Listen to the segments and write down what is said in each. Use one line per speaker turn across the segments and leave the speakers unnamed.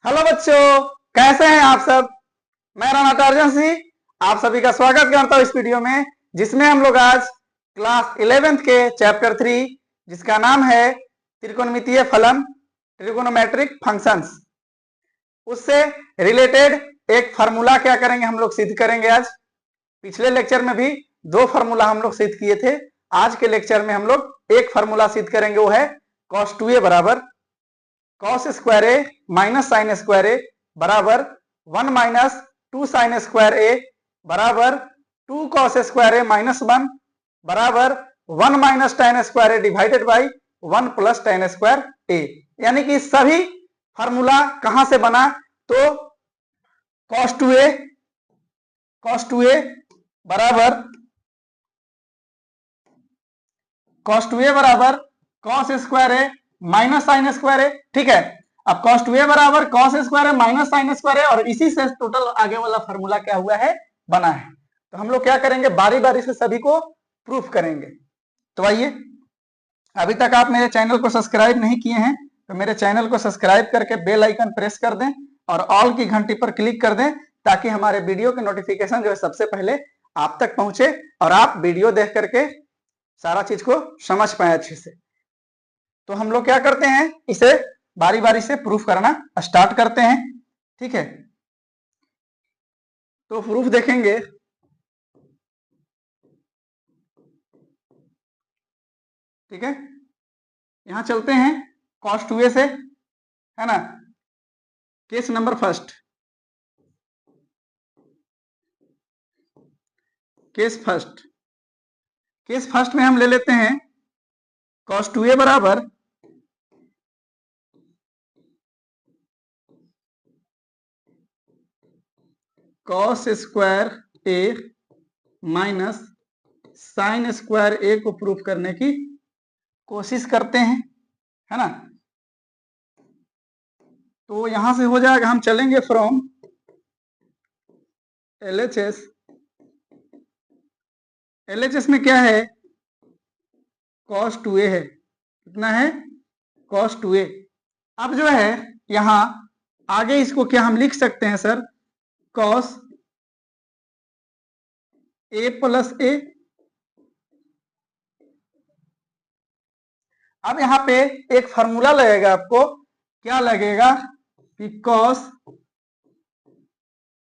Hello बच्चों, कैसे हैं आप सब। मैं राणा टार्जन सिंह आप सभी का स्वागत करता हूं इस वीडियो में, जिसमें हम लोग आज क्लास 11th के चैप्टर 3 जिसका नाम है त्रिकोणमितीय फलन ट्रिगोनोमेट्रिक फंक्शंस, उससे रिलेटेड एक फार्मूला क्या करेंगे हम लोग सिद्ध करेंगे आज। पिछले लेक्चर में भी 2 फार्मूला हम लोग सिद्ध किए थे। आज के लेक्चर में हम लोग एक फार्मूला सिद्ध करेंगे, वो है cos 2a बराबर cos square a minus sine square ए बराबर 1 माइनस 2 साइन स्क्वायर ए बराबर 2 cos स्क्वायर ए माइनस 1 बराबर 1 minus tan square a divided by 1 plus tan square a. यानी कि सभी फार्मूला कहां से बना, तो cos 2a बराबर cos square a minus sine square ए। ठीक है, अब cos 2a बराबर cos square a minus sine square a, और इसी से टोटल आगे वाला फार्मूला क्या हुआ है, बना है। तो हम लोग क्या करेंगे, बारी बारी से सभी को प्रूफ करेंगे। तो आइए, अभी तक आप मेरे चैनल को सब्सक्राइब नहीं किए हैं तो मेरे चैनल को सब्सक्राइब करके बेल आइकन प्रेस कर दें और ऑल की घंटी पर क्लिक कर दें, ताकि हमारे वीडियो के नोटिफिकेशन जो है सबसे पहले आप तक पहुंचे और आप वीडियो देख करके सारा चीज को समझ पाए अच्छे से। तो हम लोग क्या करते हैं, इसे बारी बारी से प्रूफ करना स्टार्ट करते हैं। ठीक है, तो प्रूफ देखेंगे। ठीक है, यहां चलते हैं cos 2a से, है ना। Case number first, case first में हम ले लेते हैं cos 2a बराबर cos square a minus sine square ए को प्रूफ करने की कोशिश करते हैं, है ना। तो यहां से हो जाएगा, हम चलेंगे फ्रॉम LHS। LHS में क्या है, cos 2a है। कितना है, cos 2a। अब जो है यहां आगे इसको क्या हम लिख सकते हैं sir, cos a plus a। अब यहां पे एक फार्मूला लगेगा, आपको क्या लगेगा कि cos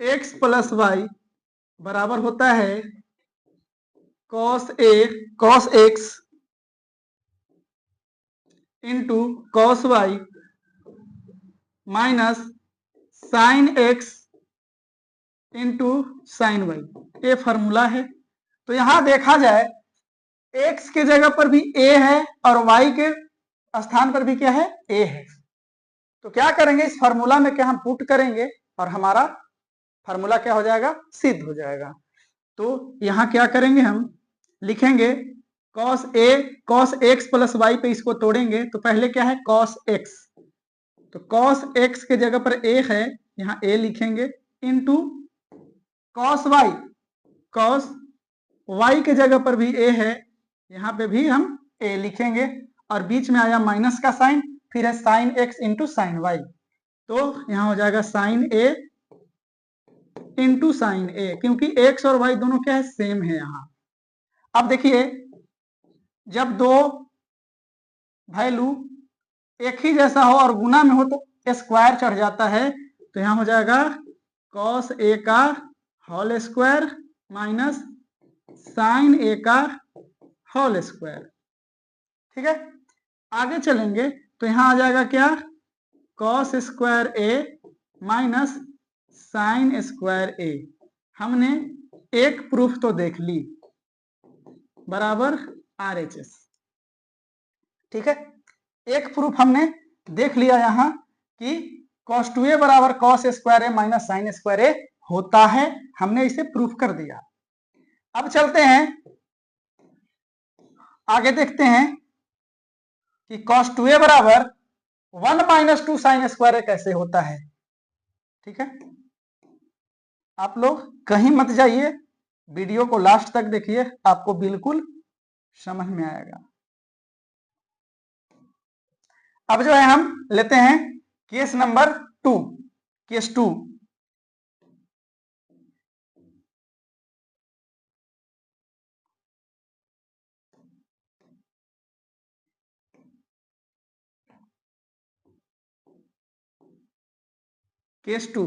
x प्लस वाई बराबर होता है cos x into cos y minus sine x into sine y. ये फार्मूला है। तो यहां देखा जाए x के जगह पर भी a है और y के स्थान पर भी क्या है, a है। तो क्या करेंगे, इस फार्मूला में क्या हम पुट करेंगे और हमारा फार्मूला क्या हो जाएगा, सिद्ध हो जाएगा। तो यहां क्या करेंगे, हम लिखेंगे cos x प्लस वाई पे इसको तोड़ेंगे तो पहले क्या है cos x, तो cos x के जगह पर a है, यहाँ a लिखेंगे इंटू cos y के जगह पर भी a है, यहाँ पे भी हम a लिखेंगे, और बीच में आया माइनस का साइन, फिर है sine x into sine y. तो यहाँ हो जाएगा sine a into sine a, क्योंकि x और y दोनों क्या है, सेम है यहाँ। अब देखिए, जब दो वैल्यू एक ही जैसा हो और गुना में हो तो स्क्वायर चढ़ जाता है। तो यहाँ हो जाएगा cos a का whole square minus sine a का होल स्क्वायर। ठीक है, आगे चलेंगे तो यहाँ आ जाएगा क्या, cos square a minus sine square a। हमने एक प्रूफ तो देख ली, बराबर RHS। ठीक है, एक प्रूफ हमने देख लिया यहां कि cos 2a बराबर cos square a minus sine square ए होता है, हमने इसे प्रूफ कर दिया। अब चलते हैं आगे, देखते हैं कि cos 2a बराबर 1 माइनस 2 साइन स्क्वायर ए कैसे होता है। ठीक है, आप लोग कहीं मत जाइए, वीडियो को लास्ट तक देखिए, आपको बिल्कुल समझ में आएगा। अब जो है हम लेते हैं case number 2। Case 2, case 2,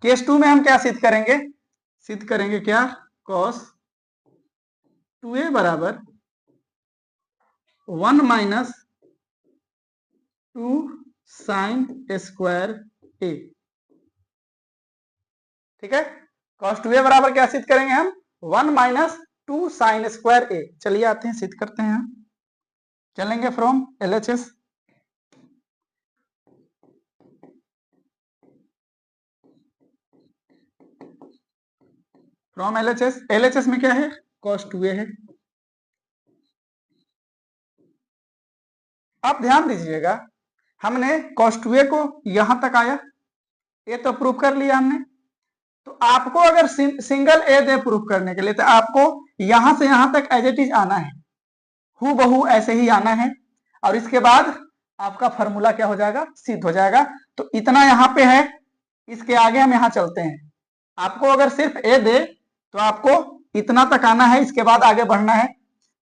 case 2 में हम क्या सिद्ध करेंगे? सिद्ध करेंगे क्या? cos 2a बराबर 1 माइनस 2 साइन स्क्वायर a। ठीक है, cos 2a बराबर क्या सिद्ध करेंगे हम? 1 माइनस 2 साइन स्क्वायर a। चलिए आते हैं, सिद्ध करते हैं। चलेंगे from LHS। From LHS, LHS में क्या है? cos 2a है। आप ध्यान दीजिएगा, हमने cos 2a को यहां तक आया, ये तो प्रूफ कर लिया हमने। तो आपको अगर सिंगल ए दे प्रूफ करने के लिए, तो आपको यहां से यहां तक एज इट इज आना है, हु बहू ऐसे ही आना है, और इसके बाद आपका फॉर्मूला क्या हो जाएगा? सिद्ध हो जाएगा। तो इतना यहाँ पे है, इसके आगे हम यहाँ चलते हैं। आपको अगर सिर्फ ए दे तो आपको इतना तक आना है, इसके बाद आगे बढ़ना है।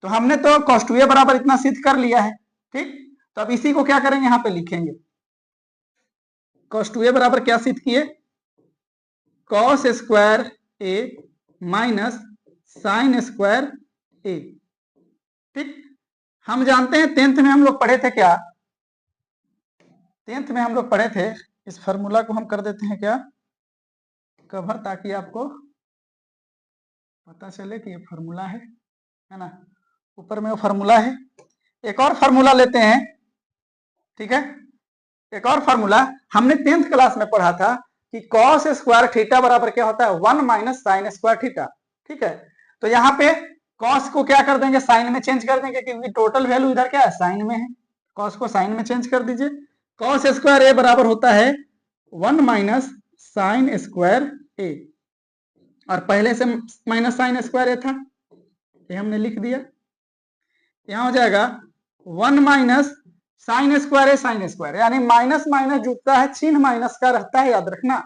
तो हमने तो cos 2a बराबर इतना सिद्ध कर लिया है। ठीक, तो अब इसी को क्या करेंगे? यहाँ पे लिखेंगे cos 2a बराबर क्या सिद्ध किए? cos square a minus sine square a। ठीक, हम जानते हैं 10th में हम लोग पढ़े थे क्या? 10th में हम लोग पढ़े थे, इस फॉर्मूला को हम कर देते हैं क्या कवर, ताकि आपको पता चले कि ये फॉर्मूला है ना। ऊपर में वो फॉर्मूला है। एक और फॉर्मूला लेते हैं। ठीक है, एक और फॉर्मूला हमने 10th क्लास में पढ़ा था कि cos स्क्वायर थीटा बराबर क्या होता है? 1 माइनस साइन स्क्वायर थीटा। ठीक है, तो यहाँ पे cos को क्या कर देंगे? साइन में चेंज कर देंगे, क्योंकि टोटल वैल्यू इधर क्या है? साइन में है। cos को साइन में चेंज कर दीजिए। cos स्क्वायर ए बराबर होता है 1 माइनस साइन स्क्वायर ए, और पहले से माइनस साइन स्क्वायर ए था, ये हमने लिख दिया। यहां हो जाएगा 1 माइनस साइन स्क्वायर ए साइन स्क्वायर, यानी माइनस माइनस जुटता है, चिन्ह माइनस का रहता है, याद रखना।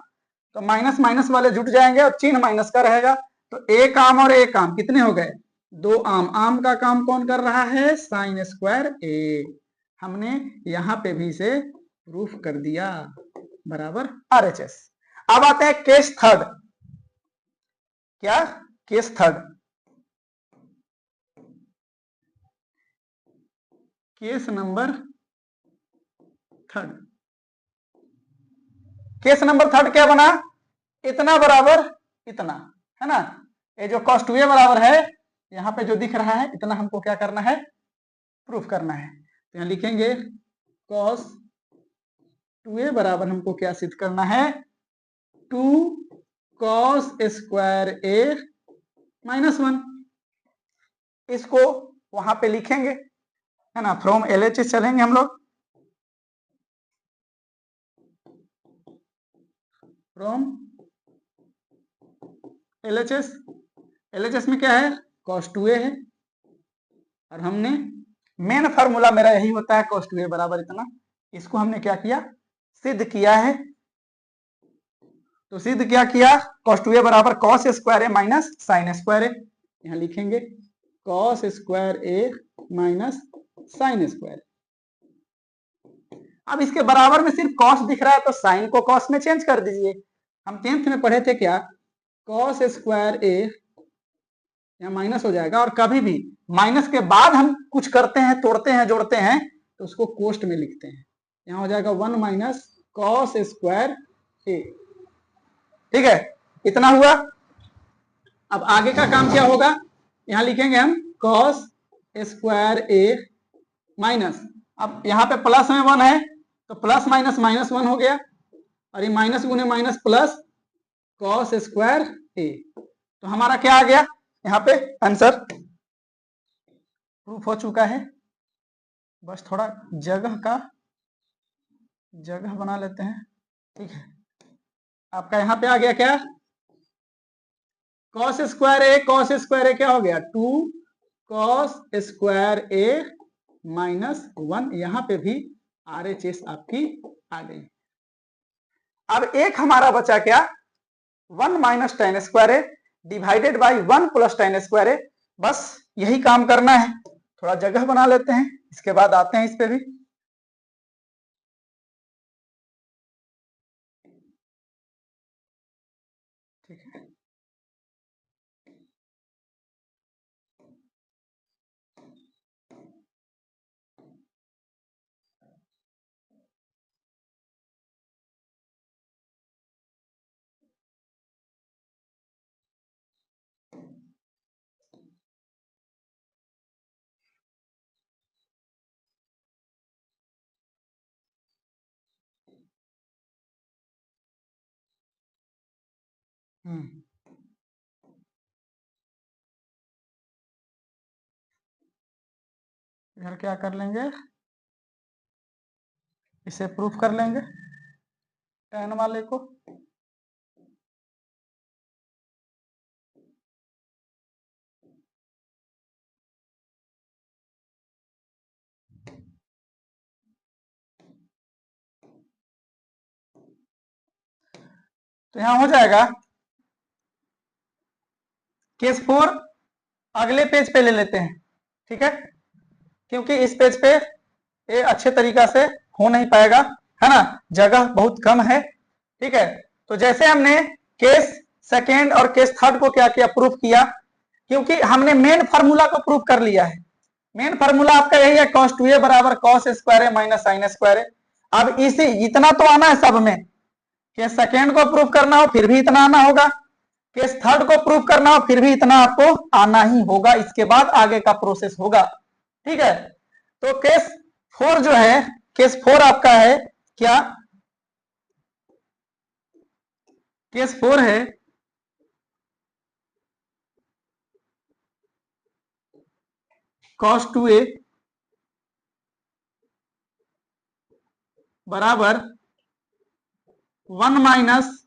तो माइनस माइनस वाले जुट जाएंगे और चिन्ह माइनस का रहेगा। तो एक आम और एक आम कितने हो गए? 2 आम। आम का काम कौन कर रहा है? साइन स्क्वायर ए। हमने यहां पे भी इसे प्रूफ कर दिया, बराबर RHS। अब आते हैं केस थर्ड। क्या? Case third. Case number third. Case number third क्या बना? इतना बराबर इतना, है ना। ये जो cos 2a बराबर है, यहाँ पे जो दिख रहा है इतना, हमको क्या करना है? प्रूफ करना है। तो यहाँ लिखेंगे cos 2a बराबर हमको क्या सिद्ध करना है? 2 cos स्क्वायर a माइनस 1। इसको वहां पे लिखेंगे, है ना। फ्रॉम LHS चलेंगे हम लोग। फ्रॉम LHS, LHS में क्या है? cos 2a है, और हमने मेन फार्मूला मेरा यही होता है, cos 2a बराबर इतना। इसको हमने क्या किया? सिद्ध किया है। तो सिद्ध क्या किया? cos 2a बराबर cos square a minus sine square ए। यहाँ लिखेंगे cos square a minus sine square. अब इसके बराबर में सिर्फ cos दिख रहा है, तो साइन को cos में चेंज कर दीजिए। हम 10th में पढ़े थे क्या? cos स्क्वायर ए यहाँ माइनस हो जाएगा, और कभी भी माइनस के बाद हम कुछ करते हैं, तोड़ते हैं, जोड़ते हैं, तो उसको कोष्ट में लिखते हैं। यहाँ हो जाएगा 1 माइनस cos स्क्वायर ए। ठीक है, इतना हुआ। अब आगे का काम क्या होगा? यहाँ लिखेंगे हम cos स्क्वायर ए माइनस, अब यहाँ पे प्लस में 1 है, तो प्लस माइनस माइनस 1 हो गया, और ये माइनस गुने माइनस प्लस cos स्क्वायर ए। तो हमारा क्या आ गया? यहाँ पे आंसर प्रूफ हो चुका है। बस थोड़ा जगह बना लेते हैं। ठीक है, आपका यहाँ पे आ गया क्या? cos स्क्वायर ए क्या हो गया? 2 cos स्क्वायर ए माइनस 1। यहाँ पे भी RHS आपकी आ गई। अब एक हमारा बचा क्या, 1 माइनस टेन स्क्वायर है divided by 1 plus tan square है। बस यही काम करना है। थोड़ा जगह बना लेते हैं, इसके बाद आते हैं इस पे भी। ठीक है, इधर क्या कर लेंगे, इसे प्रूफ कर लेंगे टेन वाले को। तो यहां हो जाएगा केस 4 अगले पेज पे ले लेते हैं। ठीक है, क्योंकि इस पेज पे ये अच्छे तरीका से हो नहीं पाएगा, है ना, जगह बहुत कम है। ठीक है, तो जैसे हमने केस सेकेंड और केस थर्ड को क्या किया, प्रूफ किया, क्योंकि हमने मेन फार्मूला को प्रूफ कर लिया है। मेन फार्मूला आपका यही है, cos 2a बराबर cos स्क्वायर है माइनस साइन स्क्वायर है। अब इसी इतना तो आना है सब में, केस सेकेंड को प्रूफ करना हो फिर भी इतना आना होगा, केस थर्ड को प्रूफ करना हो फिर भी इतना आपको आना ही होगा, इसके बाद आगे का प्रोसेस होगा। ठीक है, तो केस 4 जो है, केस 4 आपका है क्या, केस 4 है cos 2a बराबर 1 minus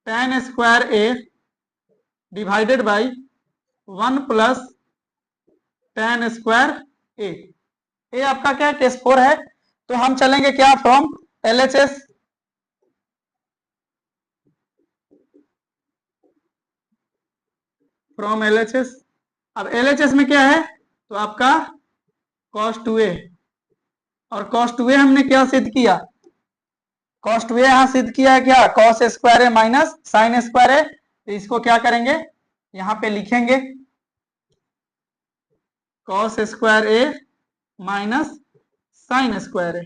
tan square a divided by 1 plus tan square a. ये आपका क्या केस 4 है। तो हम चलेंगे क्या, फ्रॉम LHS, फ्रॉम LHS। अब LHS में क्या है, तो आपका cos 2a, और cos 2a हमने क्या सिद्ध किया, cos 2a यहां सिद्ध किया है क्या, cos स्क्वायर है माइनस साइन स्क्वायर है। तो इसको क्या करेंगे, यहां पे लिखेंगे cos square a minus sine square है।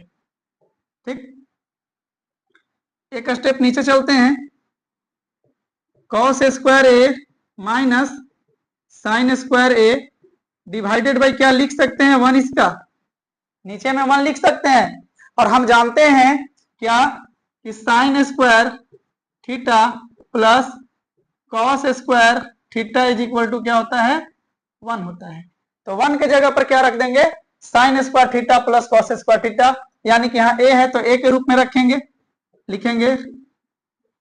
ठीक, एक स्टेप नीचे चलते हैं, cos square a minus sine square a divided by क्या लिख सकते हैं, 1 इसका, नीचे में 1 लिख सकते हैं। और हम जानते हैं क्या कि sine square theta plus cos square theta is equal to क्या होता है, 1 होता है। तो 1 के जगह पर क्या रख देंगे, sign square theta plus cos square theta, यानी कि यहाँ ए है तो ए के रूप में रखेंगे, लिखेंगे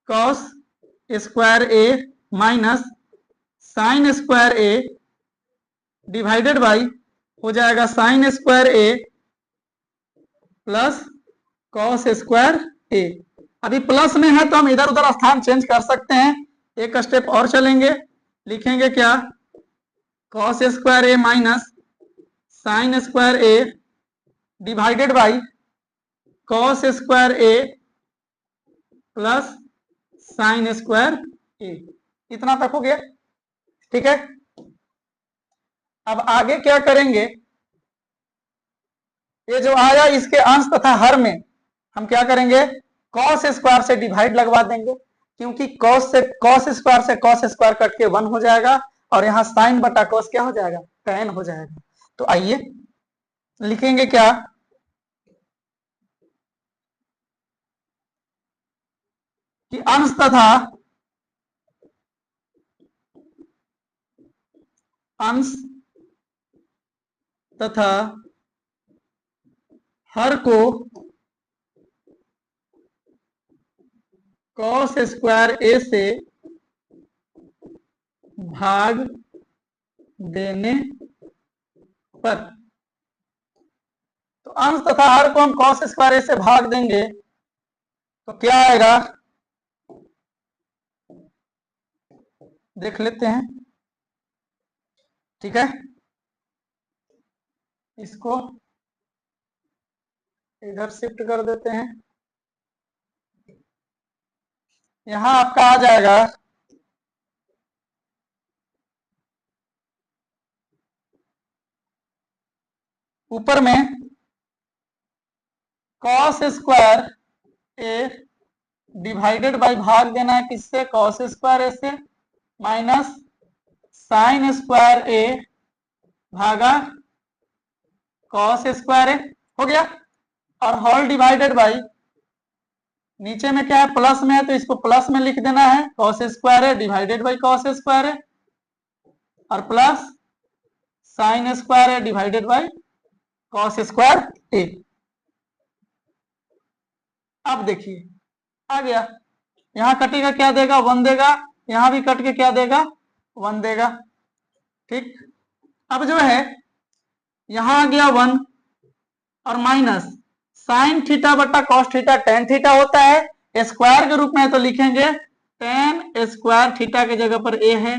cos square a minus sine square a divided by हो जाएगा sign square a plus cos square ए। अभी प्लस में है तो हम इधर उधर स्थान चेंज कर सकते हैं, एक स्टेप और चलेंगे, लिखेंगे क्या, cos square a minus sine square a divided by cos square a plus sine square a. इतना तक हो गया। ठीक है, अब आगे क्या करेंगे, ये जो आया इसके अंश तथा हर में हम क्या करेंगे, कॉस स्क्वायर से डिवाइड लगवा देंगे, क्योंकि कॉस स्क्वायर से कॉस स्क्वायर कट के 1 हो जाएगा, और यहाँ साइन बटा कॉस क्या हो जाएगा, tan हो जाएगा। तो आइए लिखेंगे क्या, कि अंश तथा हर को कॉस स्क्वायर ए से भाग देने पर तो अंश तथा हर को हम cos स्क्वायर ए से भाग देंगे तो क्या आएगा, देख लेते हैं। ठीक है, इसको इधर शिफ्ट कर देते हैं। यहां आपका आ जाएगा ऊपर में cos square a divided bye भाग देना है किससे, cos स्क्वायर ए से, माइनस साइन स्क्वायर ए भागा cos स्क्वायर ए, हो गया। और होल डिवाइडेड बाय, नीचे में क्या है प्लस में है तो इसको प्लस में लिख देना है, cos square a divided by cos square a, और plus sine square a divided by cos square a. अब देखिए आ गया, यहां कटेगा क्या देगा, 1 देगा, यहां भी कट के क्या देगा, 1 देगा। ठीक, अब जो है यहां आ गया 1 और माइनस साइन थीटा बटा कॉस थीटा टेन थीटा होता है, स्क्वायर के रूप में है तो लिखेंगे टेन स्क्वायर थीटा के जगह पर ए है,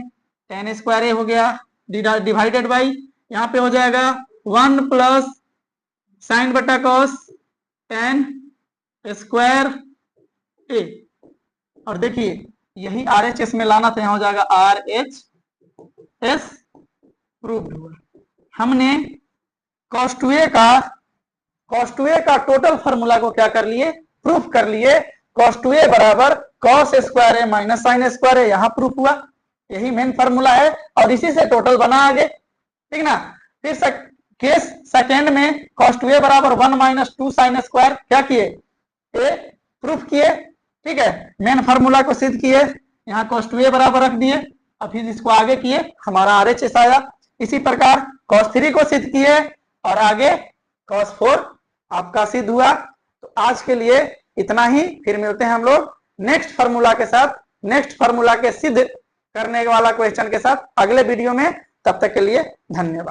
टेन स्क्वायर ए हो गया, डिवाइडेड बाई यहाँ पे हो जाएगा 1 प्लस साइन बटा कॉस टेन स्क्वायर ए। और देखिए यही आर एच एस में लाना था, यहाँ हो जाएगा आर एच एस प्रूव्ड हुआ। हमने cos 2a का टोटल फार्मूला को क्या कर लिए, प्रूफ कर लिए। cos 2a बराबर cos square a minus sine square ए, यहाँ प्रूफ हुआ, यही मेन फार्मूला है और इसी से टोटल बना आगे। ठीक ना, फिर केस सेकेंड में cos 2a बराबर 1 माइनस 2 साइन स्क्वायर क्या किए, ए प्रूफ किए। ठीक है, मेन फार्मूला को सिद्ध किए, यहाँ cos 2a बराबर रख दिए, अब फिर इसको आगे किए, हमारा RHS आया। इसी प्रकार cos 3 को सिद्ध किए और आगे cos 4 आपका सिद्ध हुआ। तो आज के लिए इतना ही, फिर मिलते हैं हम लोग नेक्स्ट फार्मूला के साथ, नेक्स्ट फार्मूला के सिद्ध करने वाला क्वेश्चन के साथ अगले वीडियो में। तब तक के लिए धन्यवाद।